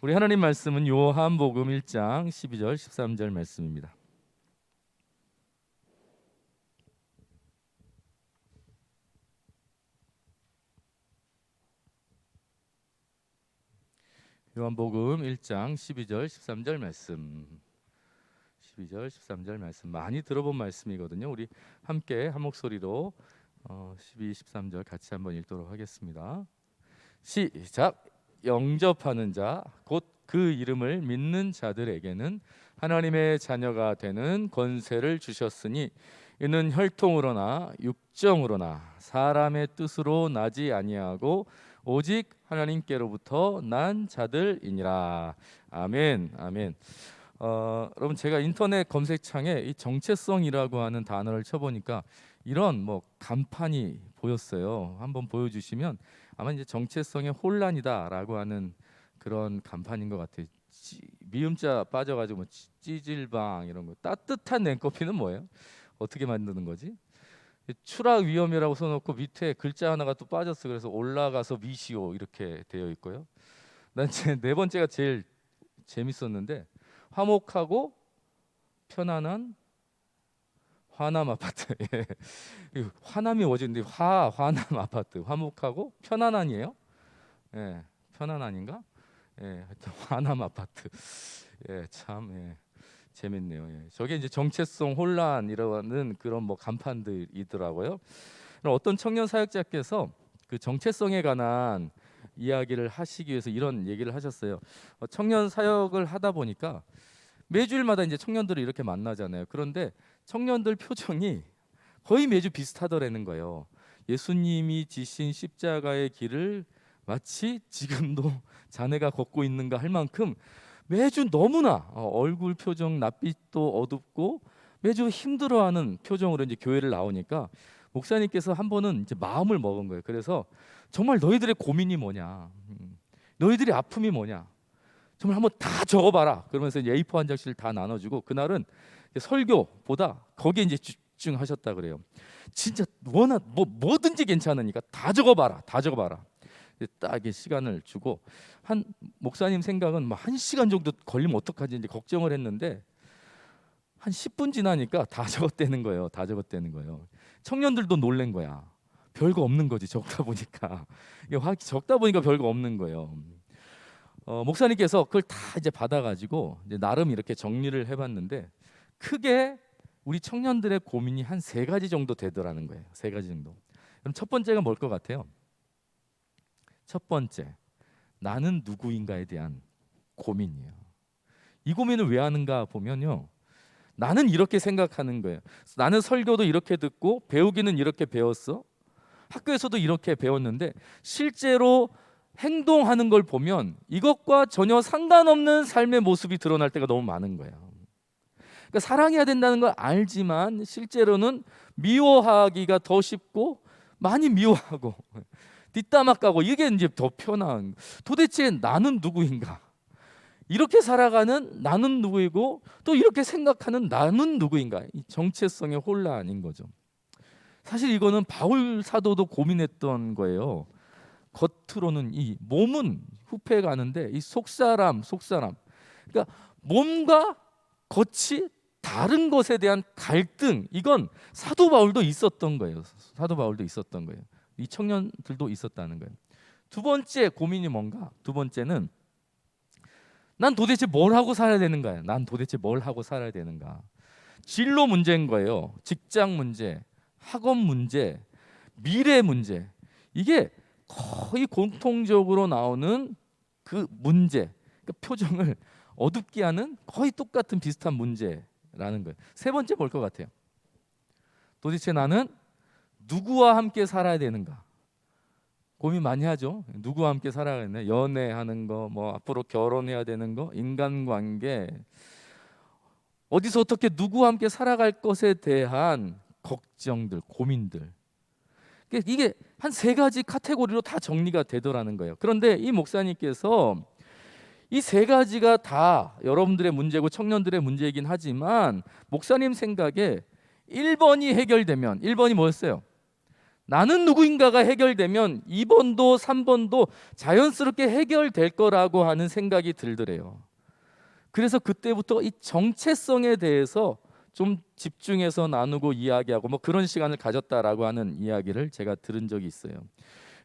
우리 하나님 말씀은 요한복음 1장 12절 13절 말씀입니다. 요한복음 1장 12절 13절 말씀. 12절 13절 말씀 많이 들어본 말씀이거든요. 우리 함께 한 목소리로 12, 13절 같이 한번 읽도록 하겠습니다. 시작. 영접하는 자 곧 그 이름을 믿는 자들에게는 하나님의 자녀가 되는 권세를 주셨으니 이는 혈통으로나 육정으로나 사람의 뜻으로 나지 아니하고 오직 하나님께로부터 난 자들이니라. 아멘. 아멘. 여러분, 제가 인터넷 검색창에 이 정체성이라고 하는 단어를 쳐보니까 이런 뭐 간판이 보였어요. 한번 보여주시면 아마 이제 정체성의 혼란이다라고 하는 그런 간판인 것 같아요. 미음자 빠져가지고 뭐 찌질방 이런 거. 따뜻한 냉커피는 뭐예요? 어떻게 만드는 거지? 추락 위험이라고 써놓고 밑에 글자 하나가 또 빠졌어. 그래서 올라가서 미시오 이렇게 되어 있고요. 난 제 네 번째가 제일 재밌었는데 화목하고 편안한 화남 아파트. 예. 화남이 어딘데 화남 아파트. 화목하고 편안한이에요? 예, 편안한인가? 예, 하여튼 화남 아파트. 예, 참 재밌네요. 예. 저게 이제 정체성 혼란이라는 그런 뭐 간판들이더라고요. 어떤 청년 사역자께서 그 정체성에 관한 이야기를 하시기 위해서 이런 얘기를 하셨어요. 청년 사역을 하다 보니까 매주일마다 이제 청년들을 이렇게 만나잖아요. 그런데 청년들 표정이 거의 매주 비슷하더라는 거예요. 예수님이 지신 십자가의 길을 마치 지금도 자네가 걷고 있는가 할 만큼 매주 너무나 얼굴 표정 낯빛도 어둡고 매주 힘들어하는 표정으로 이제 교회를 나오니까 목사님께서 한 번은 이제 마음을 먹은 거예요. 그래서 정말 너희들의 고민이 뭐냐, 너희들의 아픔이 뭐냐, 정말 한번 다 적어봐라. 그러면서 이제 A4 한 장씩 다 나눠주고 그날은 설교보다 거기에 이제 집중하셨다 그래요. 진짜 뭐든지 괜찮으니까 다 적어봐라, 다 적어봐라. 딱 이렇게 시간을 주고 한 목사님 생각은 뭐 1시간 정도 걸리면 어떡하지 이제 걱정을 했는데 한 10분 지나니까 다 적었다는 거예요. 다 적었다는 거예요. 청년들도 놀란 거야. 별거 없는 거지 적다 보니까. 이게 적다 보니까 별거 없는 거예요. 목사님께서 그걸 다 이제 받아가지고 이제 나름 이렇게 정리를 해봤는데 크게 우리 청년들의 고민이 한 3가지 정도 되더라는 거예요. 3가지 정도. 그럼 첫 번째가 뭘 것 같아요? 첫 번째, 나는 누구인가에 대한 고민이에요. 이 고민을 왜 하는가 보면요, 나는 이렇게 생각하는 거예요. 나는 설교도 이렇게 듣고 배우기는 이렇게 배웠어. 학교에서도 이렇게 배웠는데 실제로 행동하는 걸 보면 이것과 전혀 상관없는 삶의 모습이 드러날 때가 너무 많은 거예요. 그러니까 사랑해야 된다는 걸 알지만 실제로는 미워하기가 더 쉽고 많이 미워하고 뒷담화 까고 이게 이제 더 편한. 도대체 나는 누구인가? 이렇게 살아가는 나는 누구이고 또 이렇게 생각하는 나는 누구인가? 이 정체성의 혼란인 거죠. 사실 이거는 바울 사도도 고민했던 거예요. 겉으로는 이 몸은 후패 가는데 이 속사람. 그러니까 몸과 겉이 다른 것에 대한 갈등, 이건 사도 바울도 있었던 거예요. 사도 바울도 있었던 거예요. 이 청년들도 있었다는 거예요. 두 번째 고민이 뭔가? 두 번째는 난 도대체 뭘 하고 살아야 되는가? 난 도대체 뭘 하고 살아야 되는가? 진로 문제인 거예요. 직장 문제, 학업 문제, 미래 문제. 이게 거의 공통적으로 나오는 그 문제, 그 표정을 어둡게 하는 거의 똑같은 비슷한 문제라는 거예요. 세 번째 뭘 것 같아요? 도대체 나는 누구와 함께 살아야 되는가? 고민 많이 하죠. 누구와 함께 살아야 되나? 연애하는 거, 뭐 앞으로 결혼해야 되는 거, 인간관계, 어디서 어떻게 누구와 함께 살아갈 것에 대한 걱정들, 고민들. 이게 한 3가지 카테고리로 다 정리가 되더라는 거예요. 그런데 이 목사님께서 이 3가지가 다 여러분들의 문제고 청년들의 문제이긴 하지만 목사님 생각에 1번이 해결되면, 1번이 뭐였어요? 나는 누구인가가 해결되면 2번도 3번도 자연스럽게 해결될 거라고 하는 생각이 들더래요. 그래서 그때부터 이 정체성에 대해서 좀 집중해서 나누고 이야기하고 뭐 그런 시간을 가졌다라고 하는 이야기를 제가 들은 적이 있어요.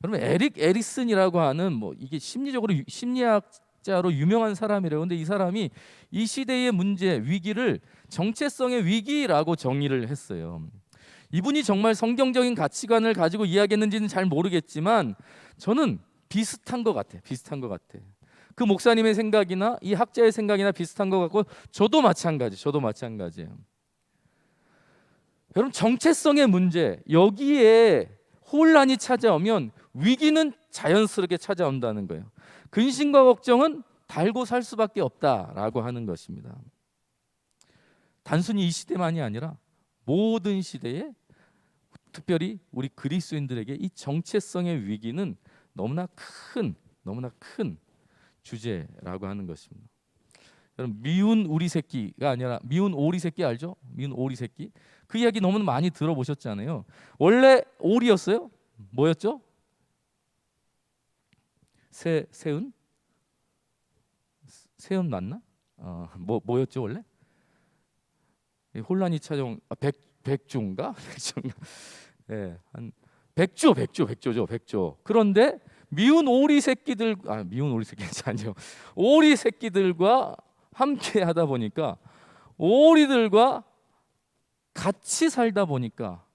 여러분 에릭 에릭슨이라고 하는 뭐 이게 심리적으로 심리학자로 유명한 사람이래요. 근데 이 사람이 이 시대의 문제 위기를 정체성의 위기라고 정의를 했어요. 이분이 정말 성경적인 가치관을 가지고 이야기했는지는 잘 모르겠지만 저는 비슷한 것 같아. 비슷한 것 같아. 그 목사님의 생각이나 이 학자의 생각이나 비슷한 것 같고 저도 마찬가지예요. 여러분 정체성의 문제 여기에 혼란이 찾아오면 위기는 자연스럽게 찾아온다는 거예요. 근심과 걱정은 달고 살 수밖에 없다라고 하는 것입니다. 단순히 이 시대만이 아니라 모든 시대에 특별히 우리 그리스도인들에게 이 정체성의 위기는 너무나 큰 주제라고 하는 것입니다. 여러분 미운 우리 새끼가 아니라 미운 오리 새끼 알죠? 미운 오리 새끼. 그 이야기 너무 많이 들어보셨잖아요. 원래 오리였어요? 뭐였죠? 새은? 새은 맞나? 뭐였죠 원래? 혼란이 찾아온 백조인가? 예, 한 백조죠. 그런데 미운 오리 새끼들 미운 오리 새끼 아니죠. 오리 새끼들과 함께 하다 보니까 오리들과 같이 살다 보니까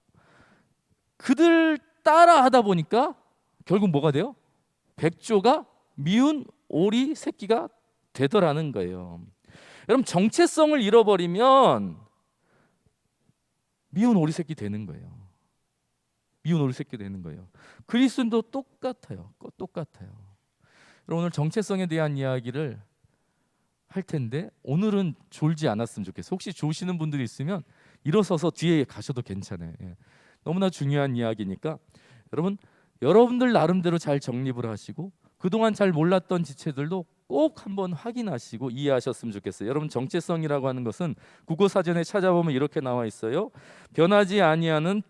그들 따라 하다 보니까 결국 뭐가 돼요? 백조가 미운 오리 새끼가 되더라는 거예요. 여러분 정체성을 잃어버리면 미운 오리 새끼 되는 거예요. 미운 오리 새끼 되는 거예요. 그리스도도 똑같아요. 여러분 오늘 정체성에 대한 이야기를 할 텐데 오늘은 졸지 않았으면 좋겠어요. 혹시 조시는 분들이 있으면 일어서서 뒤에 가셔도 괜찮아요. 예. 너무나 중요한 이야기니까 여러분들 나름대로 잘 정립을 하시고 그동안 잘 몰랐던 지체들도 꼭 한번 확인하시고 이해하셨으면 좋겠어요. 여러분 정체성이라고 하는 것은 국어사전에 찾아보면 이렇게 나와 있어요. 변하지 아니하는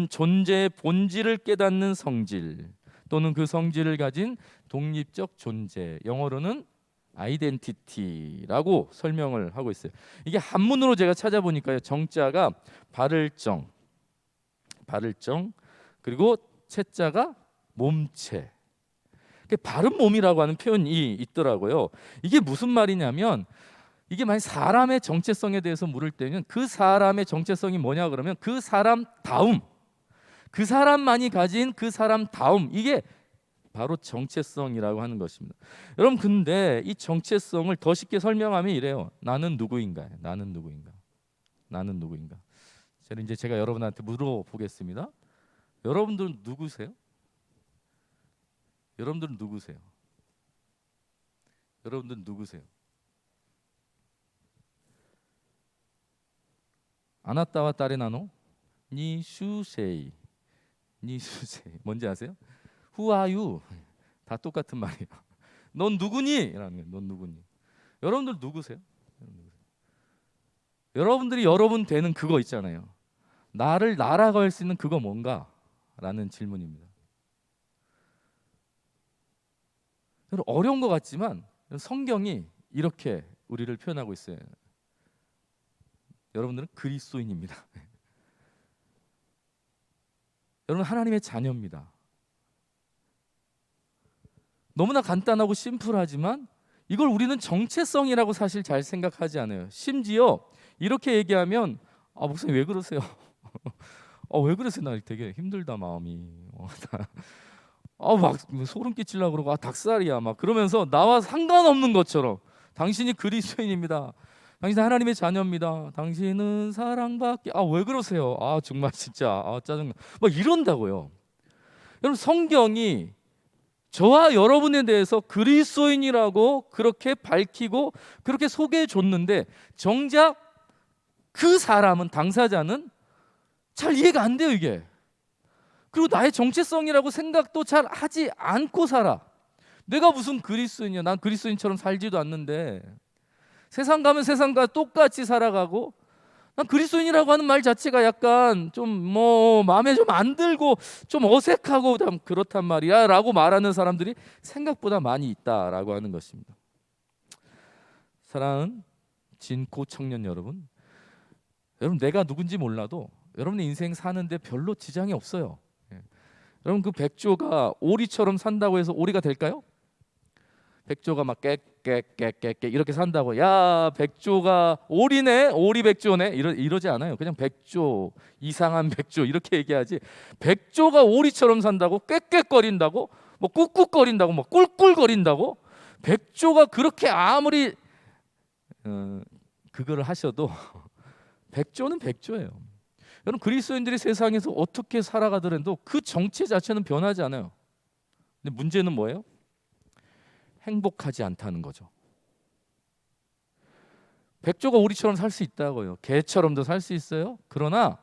존재의 본질을 깨닫는 성질 또는 그 성질을 가진 독립적 존재, 영어로는 아이덴티티라고 설명을 하고 있어요. 이게 한문으로 제가 찾아보니까요. 정자가 발을정 그리고 채자가 몸체. 바른 몸이라고 하는 표현이 있더라고요. 이게 무슨 말이냐면 이게 만약 사람의 정체성에 대해서 물을 때는 그 사람의 정체성이 뭐냐 그러면 그 사람다움, 그 사람만이 가진 그 사람다움, 이게 바로 정체성이라고 하는 것입니다. 여러분 근데 이 정체성을 더 쉽게 설명하면 이래요. 나는 누구인가? 제가 여러분한테 물어보겠습니다. 여러분들은 누구세요? 여러분들은 누구세요? 아나타와 따레나노 니슈세이 뭔지 아세요? Who are you? 다 똑같은 말이에요. 넌 누구니? 라는 거예요. 넌 누구니? 여러분들 누구세요? 여러분들이 여러분 되는 그거 있잖아요. 나를 나라고 할 수 있는 그거 뭔가? 라는 질문입니다. 어려운 것 같지만 성경이 이렇게 우리를 표현하고 있어요. 여러분들은 그리스도인입니다. 여러분 하나님의 자녀입니다. 너무나 간단하고 심플하지만 이걸 우리는 정체성이라고 사실 잘 생각하지 않아요. 심지어 이렇게 얘기하면 목사님 왜 그러세요? 왜 그러세요? 나 되게 힘들다 마음이. 막 소름 끼치려고 그러고 닭살이야 막 그러면서 나와 상관없는 것처럼 당신이 그리스도인입니다. 당신 하나님의 자녀입니다. 당신은 사랑받기. 왜 그러세요? 정말 진짜 짜증나. 막 이런다고요. 여러분 성경이 저와 여러분에 대해서 그리스도인이라고 그렇게 밝히고 그렇게 소개해 줬는데 정작 그 사람은 당사자는 잘 이해가 안 돼요 이게. 그리고 나의 정체성이라고 생각도 잘 하지 않고 살아. 내가 무슨 그리스도인이야. 난 그리스도인처럼 살지도 않는데 세상 가면 세상과 똑같이 살아가고 난 그리스도인이라고 하는 말 자체가 약간 좀 뭐 마음에 좀 안 들고 좀 어색하고 좀 그렇단 말이야 라고 말하는 사람들이 생각보다 많이 있다라고 하는 것입니다. 사랑하는 진고 청년 여러분, 여러분 내가 누군지 몰라도 여러분의 인생 사는데 별로 지장이 없어요. 예. 여러분 그 백조가 오리처럼 산다고 해서 오리가 될까요? 백조가 막 깨깨깨깨깨 이렇게 산다고 야 백조가 오리네 오리 백조네 이러지 않아요. 그냥 백조 이상한 백조 이렇게 얘기하지, 백조가 오리처럼 산다고 꽥꽥거린다고 뭐 꾹꾹거린다고 뭐 꿀꿀거린다고 백조가 그렇게 아무리 그거를 하셔도 백조는 백조예요. 여러분 그리스도인들이 세상에서 어떻게 살아가더라도 그 정체 자체는 변하지 않아요. 근데 문제는 뭐예요? 행복하지 않다는 거죠. 백조가 오리처럼 살 수 있다고요. 개처럼도 살 수 있어요. 그러나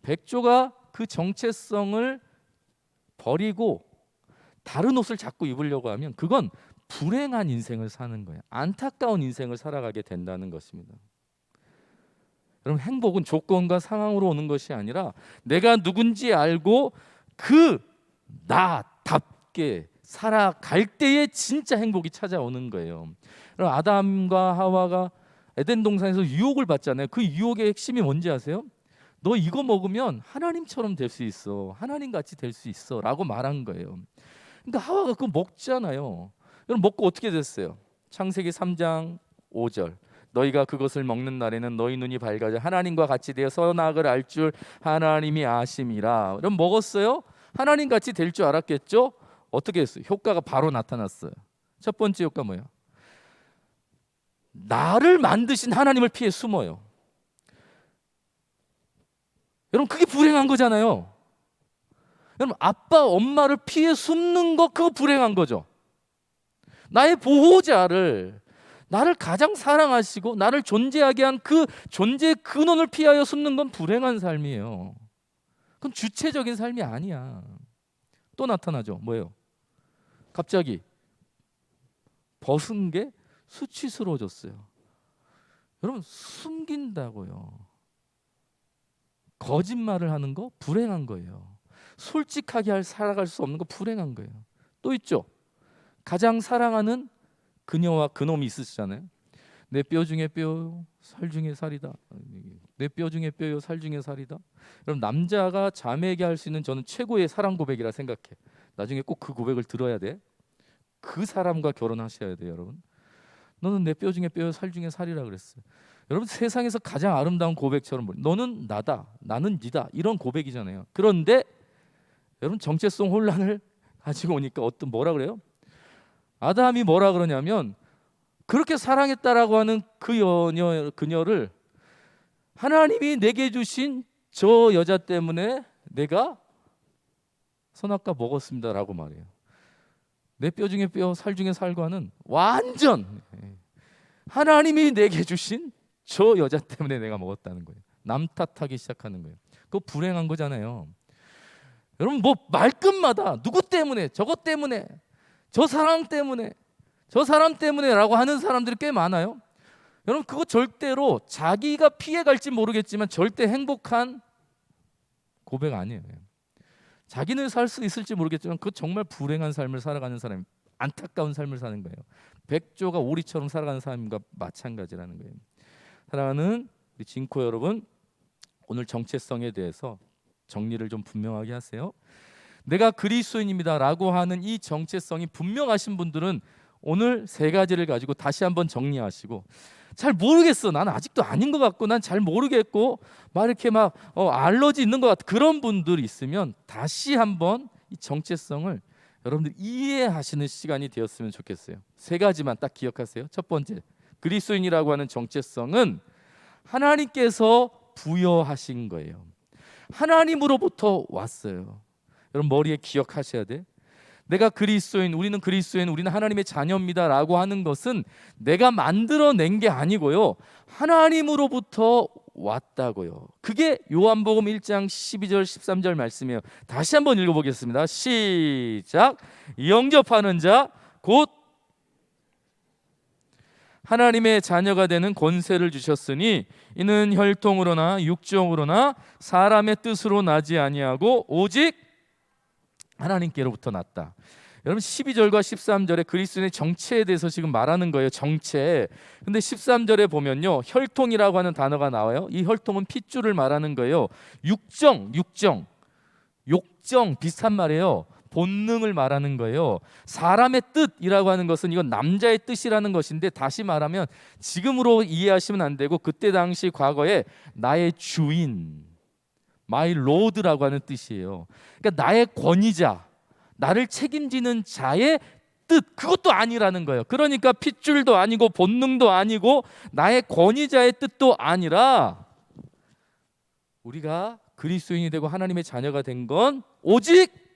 백조가 그 정체성을 버리고 다른 옷을 자꾸 입으려고 하면 그건 불행한 인생을 사는 거예요. 안타까운 인생을 살아가게 된다는 것입니다. 여러분 행복은 조건과 상황으로 오는 것이 아니라 내가 누군지 알고 그 나답게 살아갈 때에 진짜 행복이 찾아오는 거예요. 그럼 아담과 하와가 에덴 동산에서 유혹을 받잖아요. 그 유혹의 핵심이 뭔지 아세요? 너 이거 먹으면 하나님처럼 될 수 있어, 하나님 같이 될 수 있어 라고 말한 거예요. 그러니까 하와가 그거 먹잖아요. 여러분 먹고 어떻게 됐어요? 창세기 3장 5절 너희가 그것을 먹는 날에는 너희 눈이 밝아져 하나님과 같이 되어 선악을 알 줄 하나님이 아심이라. 그럼 먹었어요? 하나님 같이 될 줄 알았겠죠? 어떻게 했어요? 효과가 바로 나타났어요. 첫 번째 효과 뭐야? 나를 만드신 하나님을 피해 숨어요. 여러분 그게 불행한 거잖아요. 여러분 아빠 엄마를 피해 숨는 거 그거 불행한 거죠. 나의 보호자를, 나를 가장 사랑하시고 나를 존재하게 한 그 존재의 근원을 피하여 숨는 건 불행한 삶이에요. 그건 주체적인 삶이 아니야. 또 나타나죠. 뭐예요? 갑자기 벗은 게 수치스러워졌어요. 여러분 숨긴다고요. 거짓말을 하는 거 불행한 거예요. 솔직하게 살아갈 수 없는 거 불행한 거예요. 또 있죠. 가장 사랑하는 그녀와 그놈이 있으시잖아요. 내 뼈 중에 뼈요 살 중에 살이다. 내 뼈 중에 뼈요 살 중에 살이다. 여러분 남자가 자매에게 할 수 있는 저는 최고의 사랑 고백이라 생각해. 나중에 꼭 그 고백을 들어야 돼. 그 사람과 결혼하셔야 돼요. 여러분 너는 내 뼈 중에 뼈요 살 중에 살이라 그랬어요. 여러분 세상에서 가장 아름다운 고백처럼 너는 나다 나는 니다 이런 고백이잖아요. 그런데 여러분 정체성 혼란을 가지고 오니까 어떤 뭐라 그래요? 아담이 뭐라 그러냐면 그렇게 사랑했다라고 하는 그녀를 하나님이 내게 주신 저 여자 때문에 내가 선악과 먹었습니다라고 말해요. 내 뼈 중에 뼈 살 중에 살과는 완전 하나님이 내게 주신 저 여자 때문에 내가 먹었다는 거예요. 남 탓하기 시작하는 거예요. 그거 불행한 거잖아요. 여러분 뭐 말끝마다 누구 때문에 저것 때문에 저 사람 때문에 저 사람 때문에라고 하는 사람들이 꽤 많아요. 여러분 그거 절대로 자기가 피해갈지 모르겠지만 절대 행복한 고백 아니에요. 자기는 살 수 있을지 모르겠지만 그거 정말 불행한 삶을 살아가는 사람이 안타까운 삶을 사는 거예요. 백조가 오리처럼 살아가는 사람과 마찬가지라는 거예요. 사랑하는 우리 진코 여러분, 오늘 정체성에 대해서 정리를 좀 분명하게 하세요. 내가 그리스도인입니다라고 하는 이 정체성이 분명하신 분들은 오늘 세 가지를 가지고 다시 한번 정리하시고, 잘 모르겠어, 나는 아직도 아닌 것 같고 난 잘 모르겠고 막 이렇게 막 알러지 있는 것 같아, 그런 분들이 있으면 다시 한번 이 정체성을 여러분들 이해하시는 시간이 되었으면 좋겠어요. 세 가지만 딱 기억하세요. 첫 번째, 그리스도인이라고 하는 정체성은 하나님께서 부여하신 거예요. 하나님으로부터 왔어요. 여러분 머리에 기억하셔야 돼. 내가 그리스도인, 우리는 그리스도인, 우리는 하나님의 자녀입니다라고 하는 것은 내가 만들어낸 게 아니고요, 하나님으로부터 왔다고요. 그게 요한복음 1장 12절 13절 말씀이에요. 다시 한번 읽어보겠습니다. 시작. 영접하는 자 곧 하나님의 자녀가 되는 권세를 주셨으니 이는 혈통으로나 육정으로나 사람의 뜻으로 나지 아니하고 오직 하나님께로부터 났다. 여러분 12절과 13절에 그리스도인의 정체에 대해서 지금 말하는 거예요. 정체. 근데 13절에 보면요, 혈통이라고 하는 단어가 나와요. 이 혈통은 핏줄을 말하는 거예요. 육정 비슷한 말이에요. 본능을 말하는 거예요. 사람의 뜻이라고 하는 것은 이건 남자의 뜻이라는 것인데, 다시 말하면 지금으로 이해하시면 안 되고 그때 당시 과거에 나의 주인, my lord라고 하는 뜻이에요. 그러니까 나의 권위자, 나를 책임지는 자의 뜻, 그것도 아니라는 거예요. 그러니까 핏줄도 아니고 본능도 아니고 나의 권위자의 뜻도 아니라 우리가 그리스도인이 되고 하나님의 자녀가 된 건 오직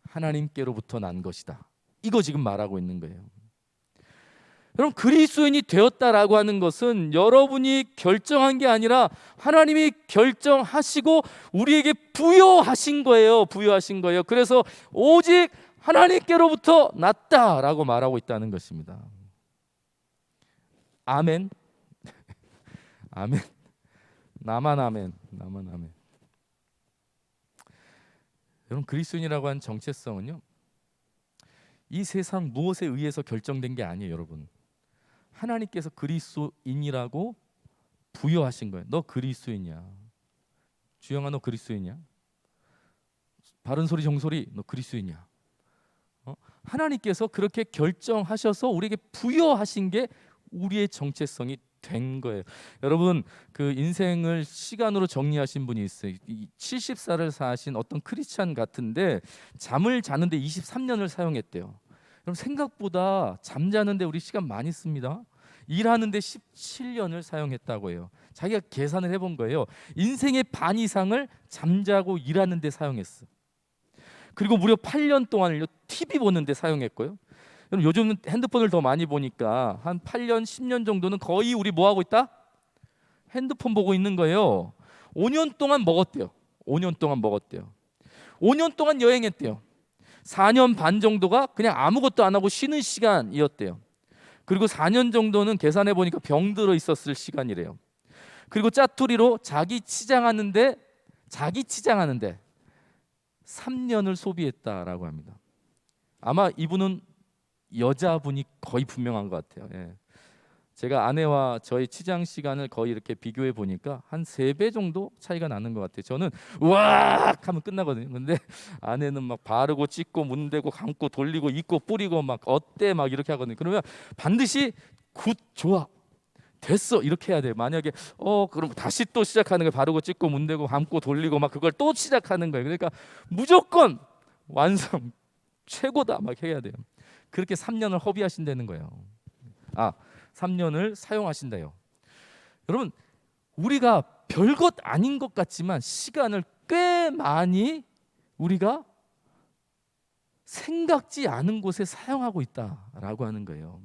하나님께로부터 난 것이다. 이거 지금 말하고 있는 거예요. 여러분, 그리스도인이 되었다라고 하는 것은 여러분이 결정한 게 아니라 하나님이 결정하시고 우리에게 부여하신 거예요. 부여하신 거예요. 그래서 오직 하나님께로부터 났다라고 말하고 있다는 것입니다. 아멘. 아멘. 나만 아멘. 나만 아멘. 여러분, 그리스도인이라고 하는 정체성은요, 이 세상 무엇에 의해서 결정된 게 아니에요. 여러분, 하나님께서 그리스도인이라고 부여하신 거예요. 너 그리스도인이야. 주영아, 너 그리스도인이야. 바른소리 정소리, 너 그리스도인이야. 하나님께서 그렇게 결정하셔서 우리에게 부여하신 게 우리의 정체성이 된 거예요. 여러분, 그 인생을 시간으로 정리하신 분이 있어요. 70살을 사신 어떤 크리스찬 같은데 잠을 자는데 23년을 사용했대요. 그럼 생각보다 잠자는데 우리 시간 많이 씁니다. 일하는데 17년을 사용했다고 해요. 자기가 계산을 해본 거예요. 인생의 반 이상을 잠자고 일하는데 사용했어. 그리고 무려 8년 동안을 TV 보는데 사용했고요. 요즘은 핸드폰을 더 많이 보니까 한 8년, 10년 정도는 거의 우리 뭐 하고 있다? 핸드폰 보고 있는 거예요. 5년 동안 먹었대요. 5년 동안 먹었대요. 5년 동안 여행했대요. 4년 반 정도가 그냥 아무것도 안 하고 쉬는 시간이었대요. 그리고 4년 정도는 계산해 보니까 병들어 있었을 시간이래요. 그리고 짜투리로 자기 치장하는데 3년을 소비했다라고 합니다. 아마 이분은 여자분이 거의 분명한 것 같아요. 예. 제가 아내와 저의 치장 시간을 거의 이렇게 비교해 보니까 한 3배 정도 차이가 나는 것 같아요. 저는 우악 하면 끝나거든요. 근데 아내는 막 바르고 찢고 문대고 감고 돌리고 입고 뿌리고 막 어때 막 이렇게 하거든요. 그러면 반드시 굿, 좋아, 됐어 이렇게 해야 돼요. 만약에 그럼 다시 또 시작하는 거예요. 바르고 찢고 문대고 감고 돌리고 막 그걸 또 시작하는 거예요. 그러니까 무조건 완성, 최고다 막 해야 돼요. 그렇게 3년을 허비하신다는 거예요. 3년을 사용하신다요. 여러분, 우리가 별것 아닌 것 같지만 시간을 꽤 많이 우리가 생각지 않은 곳에 사용하고 있다라고 하는 거예요.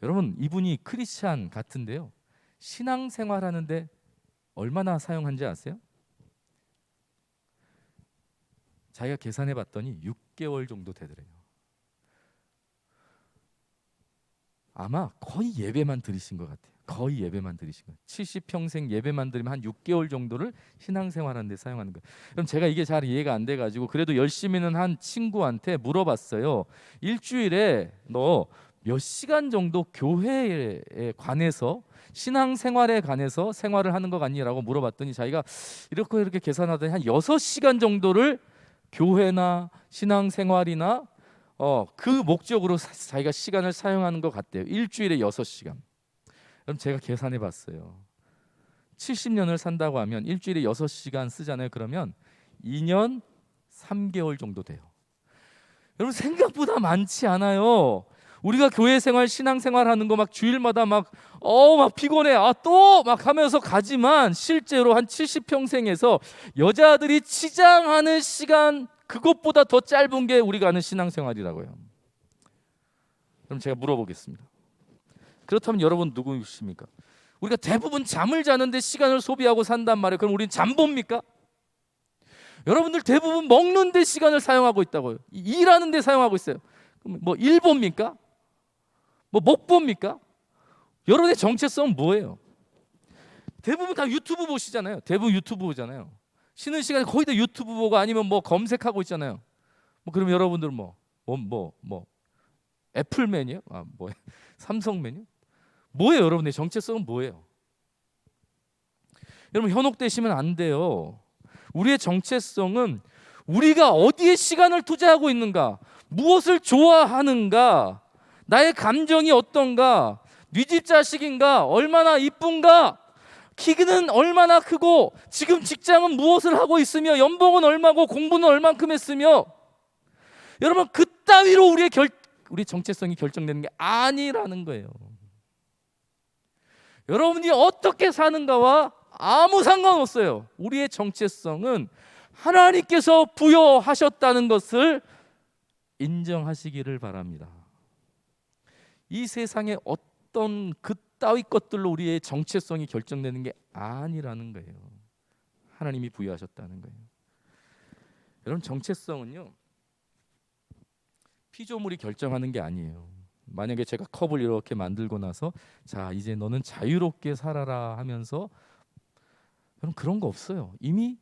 여러분, 이분이 크리스찬 같은데요, 신앙생활하는데 얼마나 사용한지 아세요? 자기가 계산해 봤더니 6개월 정도 되더래요. 아마 거의 예배만 드리신 것 같아요. 거의 예배만 드리신 거예요. 70평생 예배만 드리면 한 6개월 정도를 신앙생활하는 데 사용하는 거예요. 그럼 제가 이게 잘 이해가 안 돼가지고 그래도 열심히는 한 친구한테 물어봤어요. 일주일에 너 몇 시간 정도 교회에 관해서, 신앙생활에 관해서 생활을 하는 것 같니? 라고 물어봤더니 자기가 이렇게 계산하더니 한 6시간 정도를 교회나 신앙생활이나 그 목적으로 자기가 시간을 사용하는 것 같대요. 일주일에 6시간. 그럼 제가 계산해 봤어요. 70년을 산다고 하면 일주일에 6시간 쓰잖아요. 그러면 2년 3개월 정도 돼요. 여러분, 생각보다 많지 않아요. 우리가 교회 생활, 신앙 생활 하는 거 막 주일마다 막 피곤해, 또 막 하면서 가지만 실제로 한 70평생에서 여자들이 치장하는 시간 그것보다 더 짧은 게 우리가 아는 신앙생활이라고요. 그럼 제가 물어보겠습니다. 그렇다면 여러분 누구십니까? 우리가 대부분 잠을 자는데 시간을 소비하고 산단 말이에요. 그럼 우리는 잠봅니까? 여러분들 대부분 먹는 데 시간을 사용하고 있다고요. 일하는 데 사용하고 있어요. 그럼 뭐 일봅니까? 뭐 먹봅니까? 여러분의 정체성은 뭐예요? 대부분 다 유튜브 보시잖아요. 대부분 유튜브 보잖아요. 쉬는 시간에 거의 다 유튜브 보고 아니면 뭐 검색하고 있잖아요. 뭐 그럼 여러분들 뭐 애플맨이요? 뭐 삼성맨이요? 뭐예요? 여러분의 정체성은 뭐예요? 여러분 현혹되시면 안 돼요. 우리의 정체성은 우리가 어디에 시간을 투자하고 있는가, 무엇을 좋아하는가, 나의 감정이 어떤가, 네 집 자식인가, 얼마나 이쁜가, 키는 얼마나 크고, 지금 직장은 무엇을 하고 있으며, 연봉은 얼마고, 공부는 얼만큼 했으며, 여러분 그따위로 우리 정체성이 결정되는 게 아니라는 거예요. 여러분이 어떻게 사는가와 아무 상관없어요. 우리의 정체성은 하나님께서 부여하셨다는 것을 인정하시기를 바랍니다. 이 세상에 어떤 그따위 것들로 우리의 정체성이 결정되는 게 아니라는 거예요. 하나님이 부여하셨다는 거예요. 여러분 정체성은요, 피조물이 결정하는 게 아니에요. 만약에 제가 컵을 이렇게 만들고 나서 자 이제 너는 자유롭게 살아라 하면서, 여러분 그런 거 없어요. 이미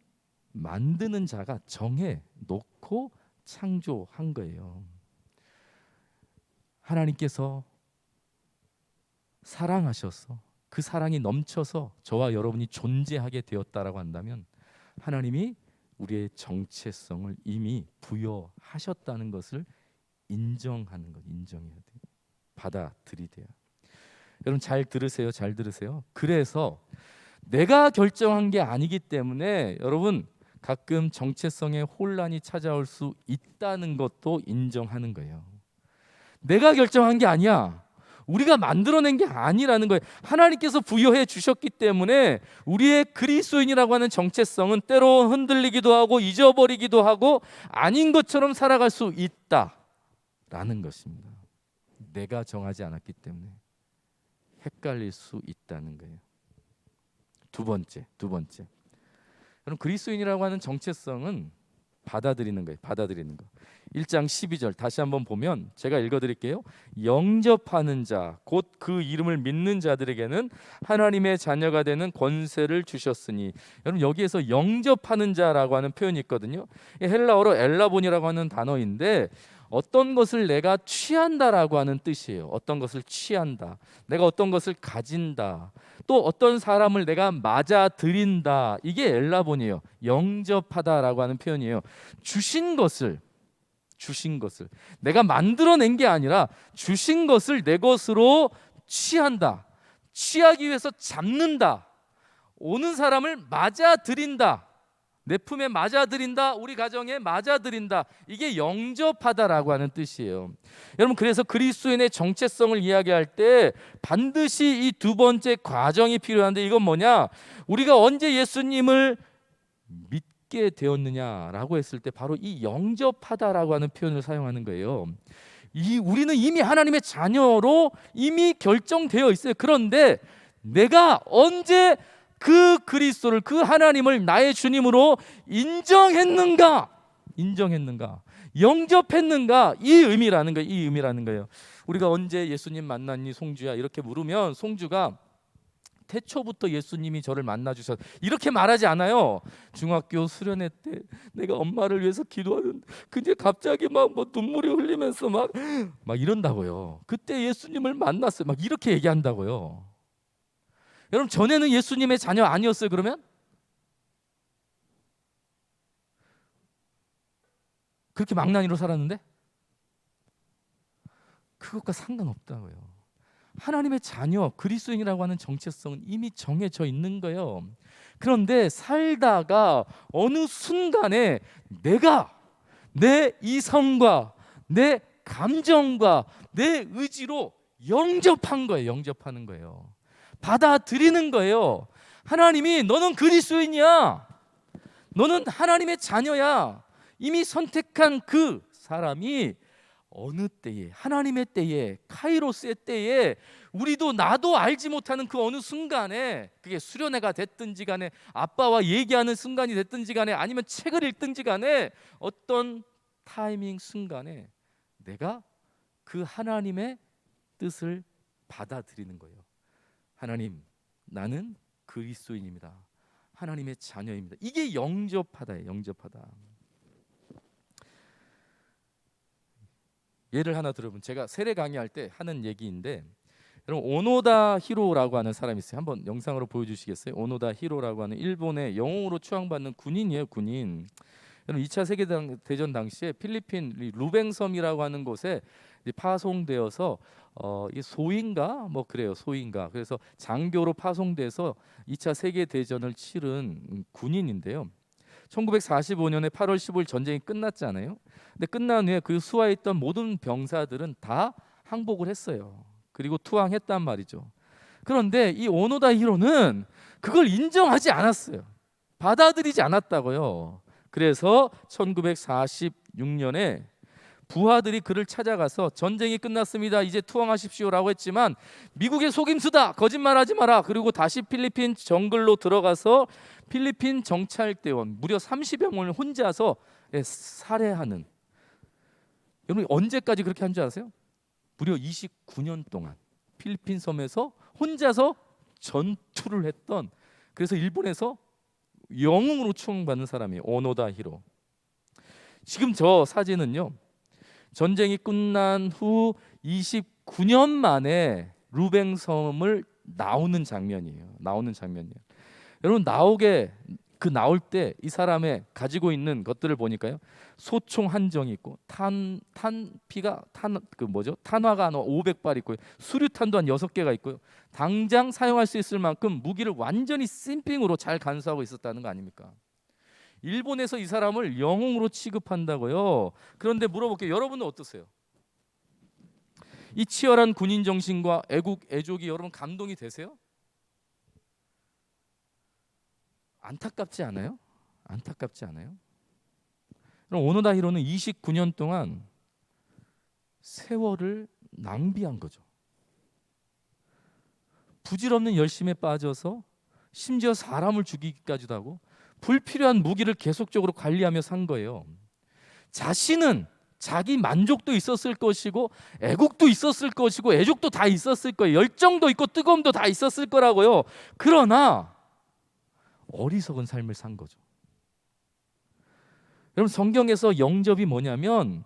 만드는 자가 정해 놓고 창조한 거예요. 하나님께서 사랑하셔서 그 사랑이 넘쳐서 저와 여러분이 존재하게 되었다라고 한다면, 하나님이 우리의 정체성을 이미 부여하셨다는 것을 인정하는 것, 인정해야 돼요. 받아들이돼요. 여러분 잘 들으세요. 잘 들으세요. 그래서 내가 결정한 게 아니기 때문에 여러분 가끔 정체성에 혼란이 찾아올 수 있다는 것도 인정하는 거예요. 내가 결정한 게 아니야. 우리가 만들어낸 게 아니라는 거예요. 하나님께서 부여해 주셨기 때문에 우리의 그리스도인이라고 하는 정체성은 때로 흔들리기도 하고 잊어버리기도 하고 아닌 것처럼 살아갈 수 있다라는 것입니다. 내가 정하지 않았기 때문에 헷갈릴 수 있다는 거예요. 두 번째. 여러분 그리스도인이라고 하는 정체성은 받아들이는 거예요. 받아들이는 거. 1장 12절 다시 한번 보면 제가 읽어드릴게요. 영접하는 자, 곧 그 이름을 믿는 자들에게는 하나님의 자녀가 되는 권세를 주셨으니. 여러분 여기에서 영접하는 자라고 하는 표현이 있거든요. 헬라어로 엘라본이라고 하는 단어인데 어떤 것을 내가 취한다라고 하는 뜻이에요. 어떤 것을 취한다, 내가 어떤 것을 가진다, 또 어떤 사람을 내가 맞아들인다, 이게 엘라본이에요. 영접하다라고 하는 표현이에요. 주신 것을 내가 만들어낸 게 아니라 주신 것을 내 것으로 취한다, 취하기 위해서 잡는다, 오는 사람을 맞아들인다, 내 품에 맞아들인다, 우리 가정에 맞아들인다, 이게 영접하다라고 하는 뜻이에요. 여러분 그래서 그리스도인의 정체성을 이야기할 때 반드시 이 두 번째 과정이 필요한데, 이건 뭐냐? 우리가 언제 예수님을 믿게 되었느냐라고 했을 때 바로 이 영접하다라고 하는 표현을 사용하는 거예요. 우리는 이미 하나님의 자녀로 이미 결정되어 있어요. 그런데 내가 언제 그 그리스도를, 그 하나님을 나의 주님으로 인정했는가, 영접했는가, 이 의미라는 거예요. 우리가 언제 예수님 만났니 송주야 이렇게 물으면 송주가 태초부터 예수님이 저를 만나 주셨, 이렇게 말하지 않아요. 중학교 수련회 때 내가 엄마를 위해서 기도하는데 근데 갑자기 막 뭐 눈물이 흘리면서 막 이런다고요. 그때 예수님을 만났어요. 막 이렇게 얘기한다고요. 여러분 전에는 예수님의 자녀 아니었어요? 그러면 그렇게 망나니로 살았는데 그것과 상관없다고요. 하나님의 자녀, 그리스도인이라고 하는 정체성은 이미 정해져 있는 거예요. 그런데 살다가 어느 순간에 내가 내 이성과 내 감정과 내 의지로 영접하는 거예요. 받아들이는 거예요. 하나님이 너는 그리스도인이야, 너는 하나님의 자녀야, 이미 선택한 그 사람이 어느 때에, 하나님의 때에, 카이로스의 때에, 우리도 나도 알지 못하는 그 어느 순간에, 그게 수련회가 됐든지 간에 아빠와 얘기하는 순간이 됐든지 간에 아니면 책을 읽든지 간에 어떤 타이밍 순간에 내가 그 하나님의 뜻을 받아들이는 거예요. 하나님, 나는 그리스도인입니다. 하나님의 자녀입니다. 이게 영접하다예요. 영접하다. 예를 하나 들어보면, 제가 세례 강의할 때 하는 얘기인데, 여러분 오노다 히로라고 하는 사람이 있어요. 한번 영상으로 보여주시겠어요? 오노다 히로라고 하는 일본의 영웅으로 추앙받는 군인이에요. 군인. 여러분 2차 세계대전 당시에 필리핀 루뱅섬이라고 하는 곳에 파송되어서 이 소인가 뭐 그래요. 소인가. 그래서 장교로 파송돼서 2차 세계대전을 치른 군인인데요. 1945년에 8월 15일 전쟁이 끝났잖아요. 근데 끝난 후에 그 수하에 있던 모든 병사들은 다 항복을 했어요. 그리고 투항했단 말이죠. 그런데 이 오노다 히로는 그걸 인정하지 않았어요. 받아들이지 않았다고요. 그래서 1946년에 부하들이 그를 찾아가서 전쟁이 끝났습니다. 이제 투항하십시오라고 했지만 미국의 속임수다. 거짓말하지 마라. 그리고 다시 필리핀 정글로 들어가서 필리핀 정찰대원 무려 30여 명을 혼자서 살해하는. 여러분 언제까지 그렇게 한 줄 아세요? 무려 29년 동안 필리핀 섬에서 혼자서 전투를 했던, 그래서 일본에서 영웅으로 추앙받는 사람이 오노다 히로. 지금 저 사진은요, 전쟁이 끝난 후 29년 만에 루뱅섬을 나오는 장면이에요. 여러분 나올 때 이 사람의 가지고 있는 것들을 보니까요, 소총 한 정이 있고 탄화가 한 500발 있고요, 수류탄도 한 6개가 있고요. 당장 사용할 수 있을 만큼 무기를 완전히 심핑으로 잘 간수하고 있었다는 거 아닙니까? 일본에서 이 사람을 영웅으로 취급한다고요. 그런데 물어볼게요. 여러분은 어떠세요? 이 치열한 군인 정신과 애족이 여러분 감동이 되세요? 안타깝지 않아요? 그럼 오노다 히로는 29년 동안 세월을 낭비한 거죠. 부질없는 열심에 빠져서 심지어 사람을 죽이기까지도 하고 불필요한 무기를 계속적으로 관리하며 산 거예요. 자신은 자기 만족도 있었을 것이고 애국도 있었을 것이고 애족도 다 있었을 거예요. 열정도 있고 뜨거움도 다 있었을 거라고요. 그러나 어리석은 삶을 산 거죠. 여러분 성경에서 영접이 뭐냐면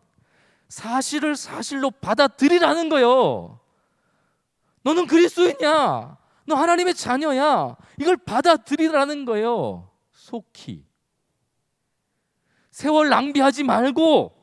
사실을 사실로 받아들이라는 거예요. 너는 그리스도인이야. 너 하나님의 자녀야. 이걸 받아들이라는 거예요. 속히. 세월 낭비하지 말고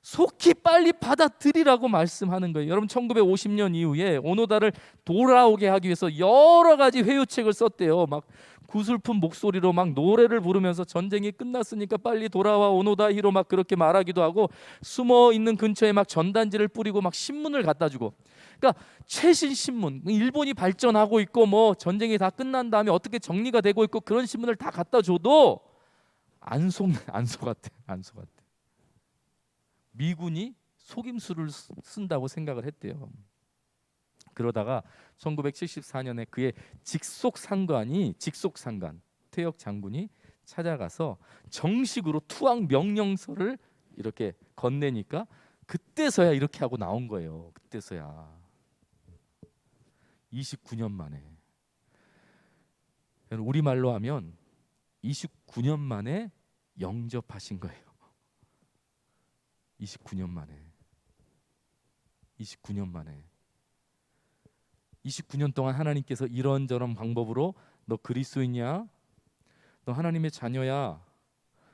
속히 빨리 받아들이라고 말씀하는 거예요. 여러분 1950년 이후에 오노다를 돌아오게 하기 위해서 여러 가지 회유책을 썼대요. 막 구슬픈 목소리로 막 노래를 부르면서 전쟁이 끝났으니까 빨리 돌아와 오노다 히로 막 그렇게 말하기도 하고, 숨어 있는 근처에 막 전단지를 뿌리고 막 신문을 갖다 주고. 그러니까 최신 신문, 일본이 발전하고 있고 뭐 전쟁이 다 끝난 다음에 어떻게 정리가 되고 있고 그런 신문을 다 갖다 줘도 안 속았대. 미군이 속임수를 쓴다고 생각을 했대요. 그러다가 1974년에 그의 직속상관 퇴역 장군이 찾아가서 정식으로 투항 명령서를 이렇게 건네니까 그때서야 이렇게 하고 나온 거예요. 그때서야 29년 만에. 우리말로 하면 29년 만에 영접하신 거예요. 29년 만에 29년 동안 하나님께서 이런저런 방법으로 너 그리스도인이야? 너 하나님의 자녀야?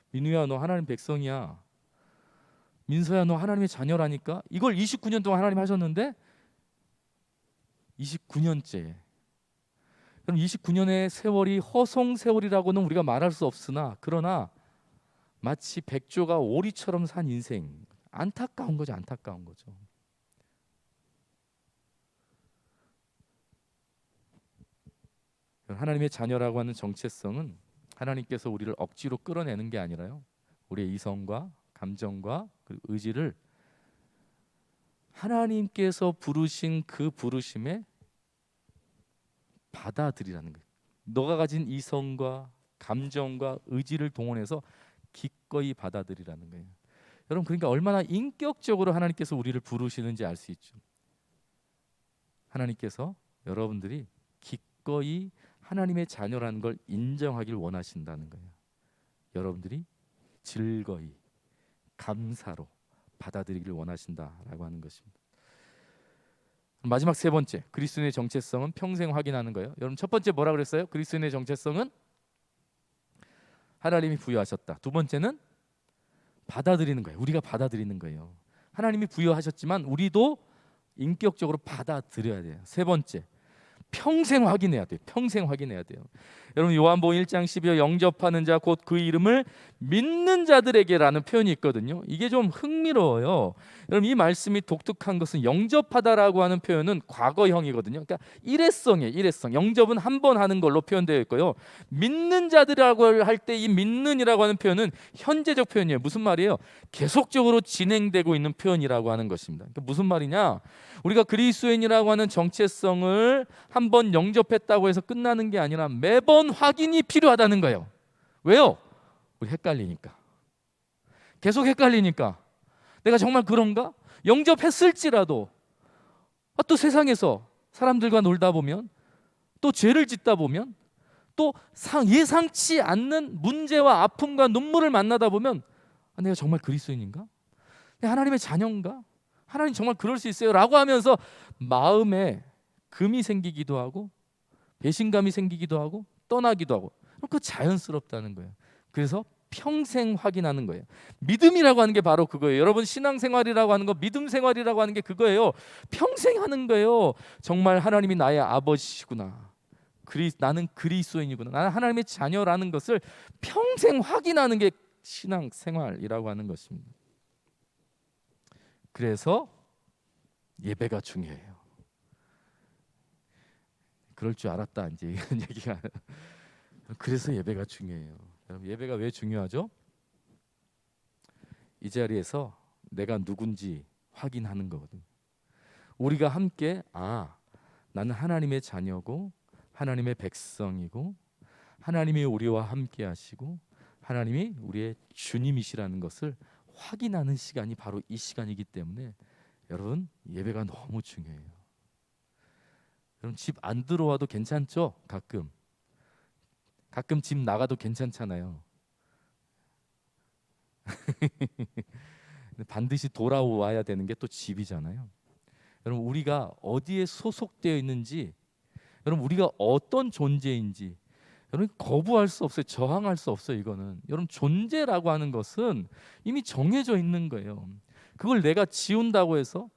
민우야 너 하나님 백성이야? 민서야 너 하나님의 자녀라니까? 이걸 29년 동안 하나님 하셨는데 29년째. 그럼 29년의 세월이 허송 세월이라고는 우리가 말할 수 없으나, 그러나 마치 백조가 오리처럼 산 인생, 안타까운 거죠. 하나님의 자녀라고 하는 정체성은 하나님께서 우리를 억지로 끌어내는 게 아니라요, 우리의 이성과 감정과 그리고 의지를 하나님께서 부르신 그 부르심에 받아들이라는 거예요. 너가 가진 이성과 감정과 의지를 동원해서 기꺼이 받아들이라는 거예요. 여러분 그러니까 얼마나 인격적으로 하나님께서 우리를 부르시는지 알 수 있죠. 하나님께서 여러분들이 기꺼이 하나님의 자녀라는 걸 인정하길 원하신다는 거예요. 여러분들이 즐거이 감사로 받아들이기를 원하신다라고 하는 것입니다. 마지막 세 번째, 그리스도인의 정체성은 평생 확인하는 거예요. 여러분 첫 번째 뭐라 그랬어요? 그리스도인의 정체성은 하나님이 부여하셨다. 두 번째는 받아들이는 거예요. 우리가 받아들이는 거예요. 하나님이 부여하셨지만 우리도 인격적으로 받아들여야 돼요. 세 번째, 평생 확인해야 돼요. 평생 확인해야 돼요. 여러분 요한복음 1장 12절 영접하는 자 곧 그 이름을 믿는 자들에게라는 표현이 있거든요. 이게 좀 흥미로워요. 여러분 이 말씀이 독특한 것은 영접하다라고 하는 표현은 과거형이거든요. 그러니까 일회성이에요. 일회성. 영접은 한 번 하는 걸로 표현되어 있고요. 믿는 자들이라고 할 때 이 믿는이라고 하는 표현은 현재적 표현이에요. 무슨 말이에요? 계속적으로 진행되고 있는 표현이라고 하는 것입니다. 그러니까 무슨 말이냐? 우리가 그리스도인이라고 하는 정체성을 한번 영접했다고 해서 끝나는 게 아니라 매번 확인이 필요하다는 거예요. 왜요? 우리 헷갈리니까. 계속 헷갈리니까. 내가 정말 그런가? 영접했을지라도 또 세상에서 사람들과 놀다 보면, 또 죄를 짓다 보면, 또 예상치 않는 문제와 아픔과 눈물을 만나다 보면 내가 정말 그리스도인인가? 내가 하나님의 자녀인가? 하나님 정말 그럴 수 있어요? 라고 하면서 마음에 금이 생기기도 하고 배신감이 생기기도 하고 떠나기도 하고, 그 자연스럽다는 거예요. 그래서 평생 확인하는 거예요. 믿음이라고 하는 게 바로 그거예요. 여러분 신앙생활이라고 하는 거, 믿음생활이라고 하는 게 그거예요. 평생 하는 거예요. 정말 하나님이 나의 아버지시구나, 나는 그리스도인이구나, 나는 하나님의 자녀라는 것을 평생 확인하는 게 신앙생활이라고 하는 것입니다. 그래서 예배가 중요해요. 그럴 줄 알았다 이제 이런 얘기가. 그래서 예배가 중요해요. 여러분 예배가 왜 중요하죠? 이 자리에서 내가 누군지 확인하는 거거든요. 우리가 함께 나는 하나님의 자녀고 하나님의 백성이고 하나님이 우리와 함께 하시고 하나님이 우리의 주님이시라는 것을 확인하는 시간이 바로 이 시간이기 때문에 여러분 예배가 너무 중요해요. 여러분 집 안 들어와도 괜찮죠? 가끔 집 나가도 괜찮잖아요. 반드시 돌아와야 되는 게 또 집이잖아요. 여러분 우리가 어디에 소속되어 있는지, 여러분 우리가 어떤 존재인지 여러분 거부할 수 없어요. 저항할 수 없어요. 이거는 여러분 존재라고 하는 것은 이미 정해져 있는 거예요. 그걸 내가 지운다고 해서,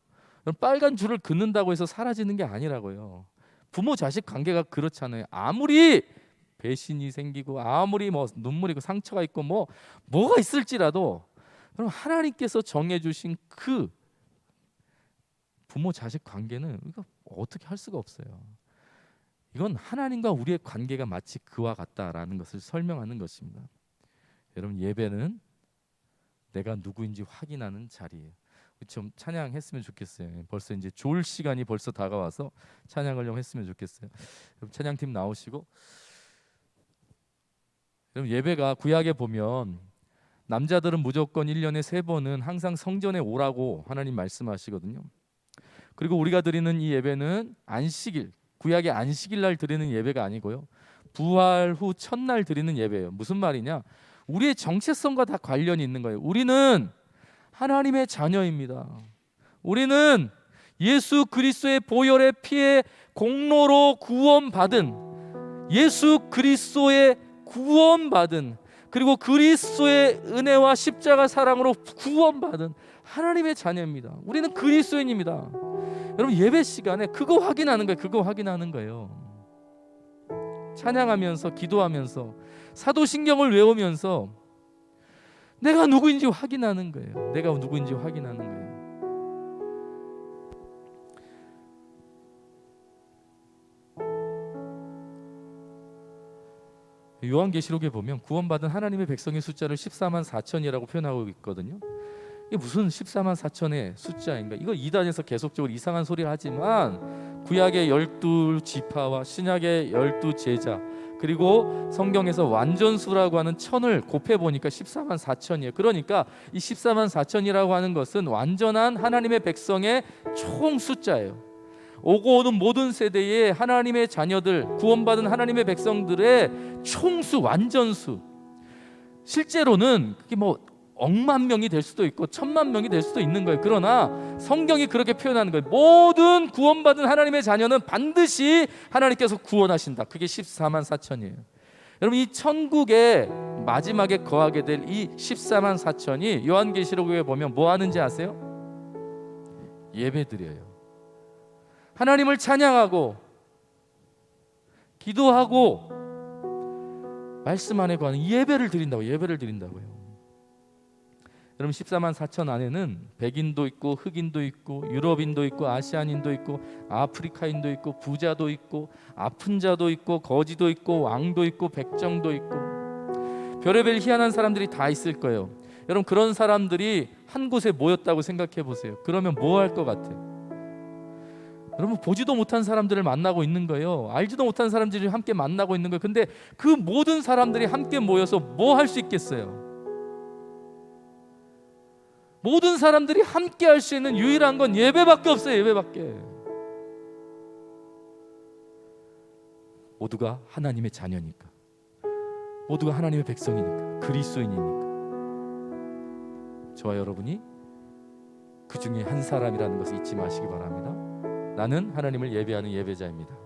빨간 줄을 긋는다고 해서 사라지는 게 아니라고요. 부모 자식 관계가 그렇잖아요. 아무리 배신이 생기고 아무리 눈물이고 상처가 있고 뭐가 있을지라도 그럼 하나님께서 정해주신 그 부모 자식 관계는 우리가 어떻게 할 수가 없어요. 이건 하나님과 우리의 관계가 마치 그와 같다라는 것을 설명하는 것입니다. 여러분 예배는 내가 누구인지 확인하는 자리예요. 좀 찬양했으면 좋겠어요. 벌써 이제 좋을 시간이 벌써 다가와서 찬양을 좀 했으면 좋겠어요. 여러분 찬양팀 나오시고. 여러분 예배가 구약에 보면 남자들은 무조건 1년에 3번은 항상 성전에 오라고 하나님 말씀하시거든요. 그리고 우리가 드리는 이 예배는 안식일, 구약의 안식일 날 드리는 예배가 아니고요, 부활 후 첫날 드리는 예배예요. 무슨 말이냐? 우리의 정체성과 다 관련이 있는 거예요. 우리는 하나님의 자녀입니다. 우리는 예수 그리스도의 보혈의 피의 공로로 구원받은, 예수 그리스도의 구원받은, 그리고 그리스도의 은혜와 십자가 사랑으로 구원받은 하나님의 자녀입니다. 우리는 그리스도인입니다. 여러분 예배 시간에 그거 확인하는 거예요. 그거 확인하는 거예요. 찬양하면서 기도하면서 사도신경을 외우면서 내가 누구인지 확인하는 거예요. 내가 누구인지 확인하는 거예요. 요한계시록에 보면 구원받은 하나님의 백성의 숫자를 14만 4천이라고 표현하고 있거든요. 이게 무슨 14만 4천의 숫자인가? 이거 이단에서 계속적으로 이상한 소리를 하지만 구약의 12지파와 신약의 12제자, 그리고 성경에서 완전수라고 하는 천을 곱해보니까 14만 4천이에요. 그러니까 이 14만 4천이라고 하는 것은 완전한 하나님의 백성의 총 숫자예요. 오고 오는 모든 세대에 하나님의 자녀들, 구원받은 하나님의 백성들의 총수, 완전수. 실제로는 그게 뭐 억만 명이 될 수도 있고 1000만 명이 될 수도 있는 거예요. 그러나 성경이 그렇게 표현하는 거예요. 모든 구원받은 하나님의 자녀는 반드시 하나님께서 구원하신다. 그게 14만 4천이에요. 여러분, 이 천국에 마지막에 거하게 될 이 14만 4천이 요한계시록에 보면 뭐 하는지 아세요? 예배드려요. 하나님을 찬양하고 기도하고 말씀 안에 거하는 예배를 드린다고. 예배를 드린다고요. 여러분, 14만 4천 안에는 백인도 있고 흑인도 있고 유럽인도 있고 아시안인도 있고 아프리카인도 있고 부자도 있고 아픈 자도 있고 거지도 있고 왕도 있고 백정도 있고 별의별 희한한 사람들이 다 있을 거예요. 여러분, 그런 사람들이 한 곳에 모였다고 생각해 보세요. 그러면 뭐 할 것 같아요? 여러분, 보지도 못한 사람들을 만나고 있는 거예요. 알지도 못한 사람들이 함께 만나고 있는 거예요. 근데 그 모든 사람들이 함께 모여서 뭐 할 수 있겠어요? 모든 사람들이 함께 할 수 있는 유일한 건 예배밖에 없어요. 예배밖에. 모두가 하나님의 자녀니까, 모두가 하나님의 백성이니까, 그리스도인이니까. 저와 여러분이 그 중에 한 사람이라는 것을 잊지 마시기 바랍니다. 나는 하나님을 예배하는 예배자입니다.